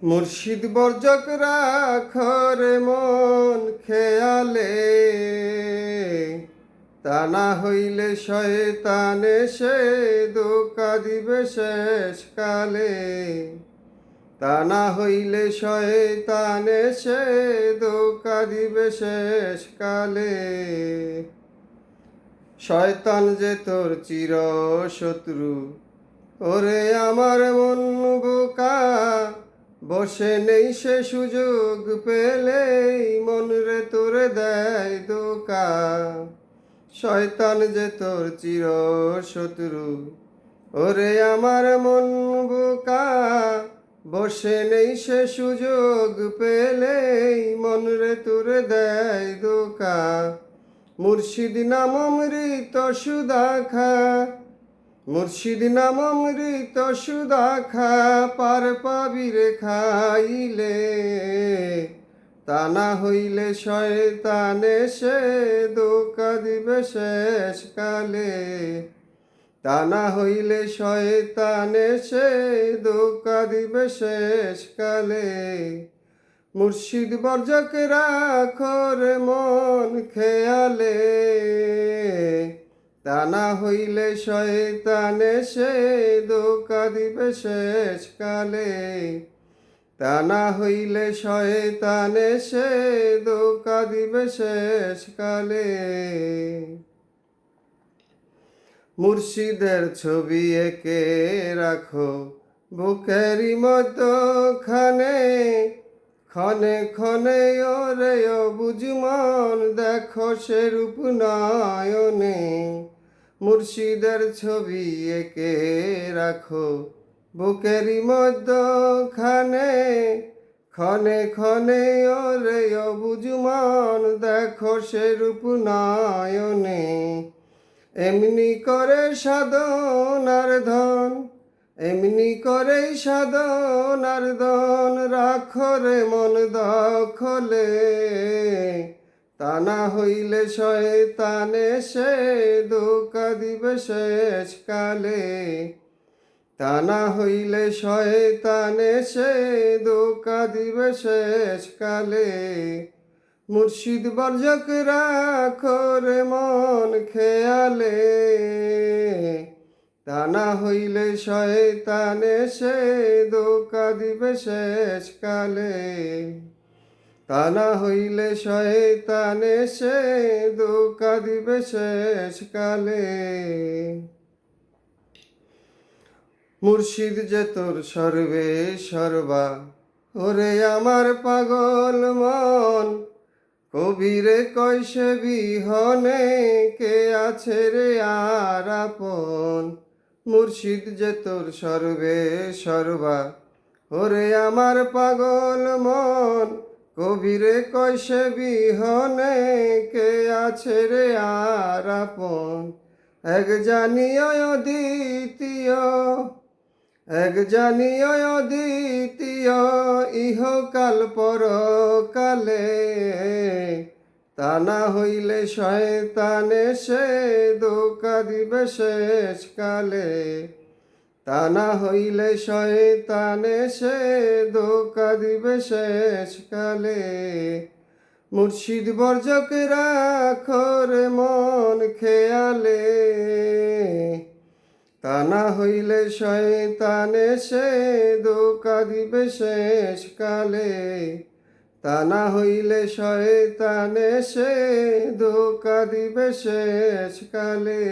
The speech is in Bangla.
মুর্শিদ বর্জক রাখরে মন খেয়ালে, তা না হইলে শয়তান এসে ধোঁকা দিবে শেষ কালে। তা না হইলে শয়তান এসে ধোঁকা দিবে শেষ কালে। শয়তান যে তোর চির শত্রু, ওরে আমার মন বোকা, বসে নেই সে সুযোগ পেলেই মন রে তোরে দেয় ধোঁকা। শয়তান যে তোর চির শত্রু, ওরে আমার মন বোকা, বসে নেই সে সুযোগ পেলেই মন রে তোরে দেয় ধোঁকা। মুর্শিদ নাম অমৃত সুধা খা, মুর্শিদ নাম অমৃত সুধা খা, পার পাবি রে খাইলে। তা না হইলে শয়তান এসে ধোঁকা দিবে শেষ কালে। তা না হইলে শয়তান এসে ধোঁকা দিবে শেষ কালে। মুর্শিদ বর্জক রাখরে মন খেয়ালে, তা না হইলে শয়তান এসে ধোঁকা দিবে শেষ কালে। তা না হইলে শয়তান এসে ধোঁকা দিবে শেষ কালে। মুর্শিদের ছবি এঁকে রাখো বুকেরই মধ্যখানে, ক্ষণে ক্ষণে ওরে অবুঝ মন দেখো সে রূপ নয়নে। মুর্শিদের ছবি এঁকে রাখো বুকেরই মধ্যখানে, ক্ষণে ক্ষণে ওরে অবুঝ মন দেখো সে রূপ নয়নে। এমনি করে সাধনার ধন, এমনি করে সাধনার ধন রাখরে মন দখলে। তা না হইলে শয়তান এসে ধোঁকা দিবে শেষ কালে। তা না হইলে শয়তান এসে ধোঁকা দিবে শেষ কালে। মুর্শিদ বর্জক রাখরে মন খেয়ালে, তা না হইলে শয়তান এসে ধোঁকা দিবে শেষ কালে। তা না হইলে শয়তান এসে ধোঁকা দিবে শেষ কালে। মুর্শিদ যে তোর সর্বে সর্বা, ওরে আমার পাগল মন, কবিরে কয় সে বিহনে কে আছে রে আর আপন। মুর্শিদ যে তোর সর্বে সর্বা, ওরে আমার পাগল মন, কবিরে কয় সে বিহনে কে আছে রে আর আপন। এক জানিয় অদ্বিতীয়, এক জানিয় অদ্বিতীয়, ইহকাল পরকালে। তা না হইলে শয়তান এসে ধোঁকা দিবে শেষ কালে। তা না হইলে শয়তান এসে ধোঁকা দিবে শেষ কালে। মুর্শিদ বর্জক রাখরে মন খেয়ালে, তা না হইলে শয়তান এসে ধোঁকা দিবে শেষ কালে। তা না হইলে শয়তান এসে ধোঁকা দিবে শেষ কালে।